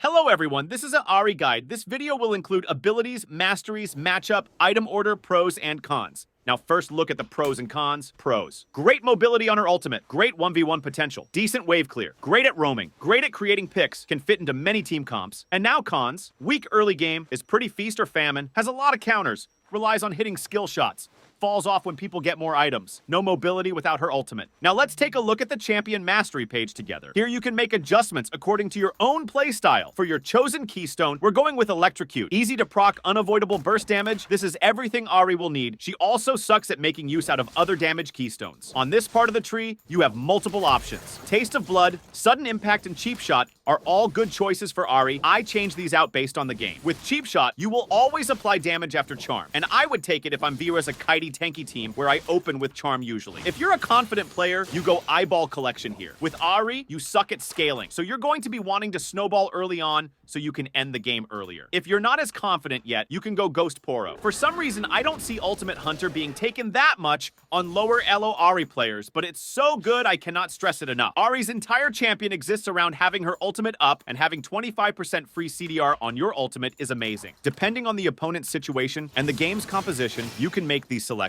Hello everyone, this is an Ahri guide. This video will include abilities, masteries, matchup, item order, pros, and cons. Now first look at the pros and cons. Pros. Great mobility on her ultimate. Great 1v1 potential. Decent wave clear. Great at roaming. Great at creating picks. Can fit into many team comps. And now cons. Weak early game. Is pretty feast or famine. Has a lot of counters. Relies on hitting skill shots. Falls off when people get more items. No mobility without her ultimate. Now let's take a look at the champion mastery page together. Here you can make adjustments according to your own playstyle. For your chosen keystone, we're going with Electrocute. Easy to proc, unavoidable burst damage. This is everything Ahri will need. She also sucks at making use out of other damage keystones. On this part of the tree, you have multiple options. Taste of Blood, Sudden Impact, and Cheap Shot are all good choices for Ahri. I change these out based on the game. With Cheap Shot, you will always apply damage after Charm, and I would take it if I'm Vera's a kitey tanky team where I open with Charm usually. If you're a confident player, you go Eyeball Collection here. With Ahri, you suck at scaling, so you're going to be wanting to snowball early on so you can end the game earlier. If you're not as confident yet, you can go Ghost Poro. For some reason, I don't see Ultimate Hunter being taken that much on lower elo Ahri players, but it's so good I cannot stress it enough. Ahri's entire champion exists around having her ultimate up, and having 25% free CDR on your ultimate is amazing. Depending on the opponent's situation and the game's composition, you can make these selections.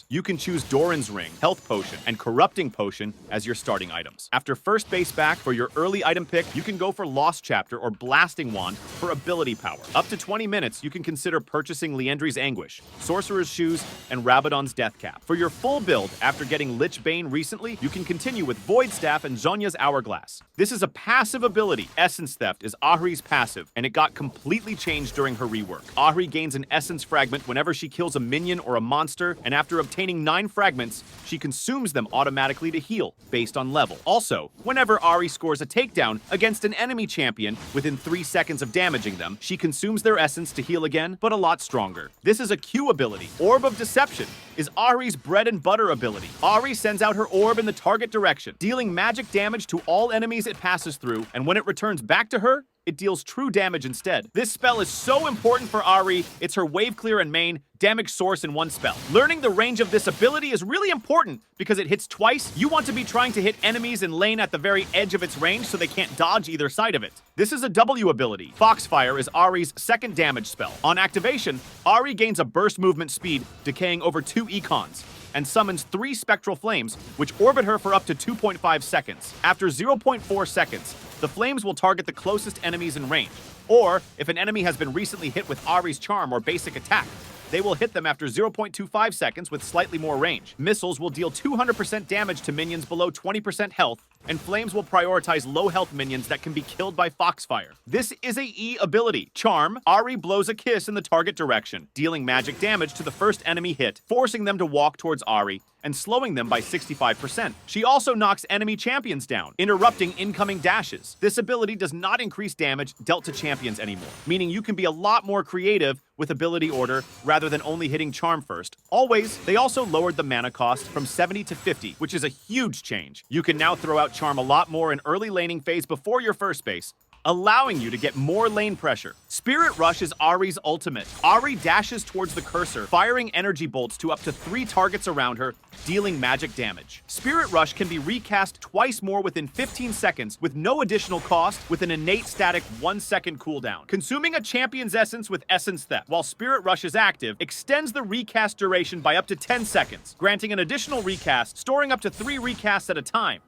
You can choose Doran's Ring, Health Potion, and Corrupting Potion as your starting items. After first base back for your early item pick, you can go for Lost Chapter or Blasting Wand for ability power. Up to 20 minutes, you can consider purchasing Liandry's Anguish, Sorcerer's Shoes, and Rabadon's Death Cap. For your full build, after getting Lich Bane recently, you can continue with Void Staff and Zhonya's Hourglass. This is a passive ability. Essence Theft is Ahri's passive, and it got completely changed during her rework. Ahri gains an Essence Fragment whenever she kills a minion or a monster, and after obtaining 9 fragments, she consumes them automatically to heal, based on level. Also, whenever Ahri scores a takedown against an enemy champion within 3 seconds of damaging them, she consumes their essence to heal again, but a lot stronger. This is a Q ability. Orb of Deception is Ahri's bread and butter ability. Ahri sends out her orb in the target direction, dealing magic damage to all enemies it passes through, and when it returns back to her, it deals true damage instead. This spell is so important for Ahri, it's her wave clear and main damage source in one spell. Learning the range of this ability is really important because it hits twice. You want to be trying to hit enemies in lane at the very edge of its range so they can't dodge either side of it. This is a W ability. Foxfire is Ahri's second damage spell. On activation, Ahri gains a burst movement speed, decaying over 2 econs, and summons 3 Spectral Flames, which orbit her for up to 2.5 seconds. After 0.4 seconds, the flames will target the closest enemies in range, or if an enemy has been recently hit with Ahri's charm or basic attack, they will hit them after 0.25 seconds with slightly more range. Missiles will deal 200% damage to minions below 20% health, and flames will prioritize low health minions that can be killed by Foxfire. This is a E ability. Charm, Ahri blows a kiss in the target direction, dealing magic damage to the first enemy hit, forcing them to walk towards Ahri, and slowing them by 65%. She also knocks enemy champions down, interrupting incoming dashes. This ability does not increase damage dealt to champions anymore, meaning you can be a lot more creative with ability order rather than only hitting charm first. Always, they also lowered the mana cost from 70 to 50, which is a huge change. You can now throw out charm a lot more in early laning phase before your first base, allowing you to get more lane pressure. Spirit Rush is Ahri's ultimate. Ahri dashes towards the cursor, firing energy bolts to up to 3 targets around her, dealing magic damage. Spirit Rush can be recast twice more within 15 seconds with no additional cost, with an innate static 1-second cooldown. Consuming a champion's essence with Essence Theft while Spirit Rush is active extends the recast duration by up to 10 seconds, granting an additional recast, storing up to 3 recasts at a time.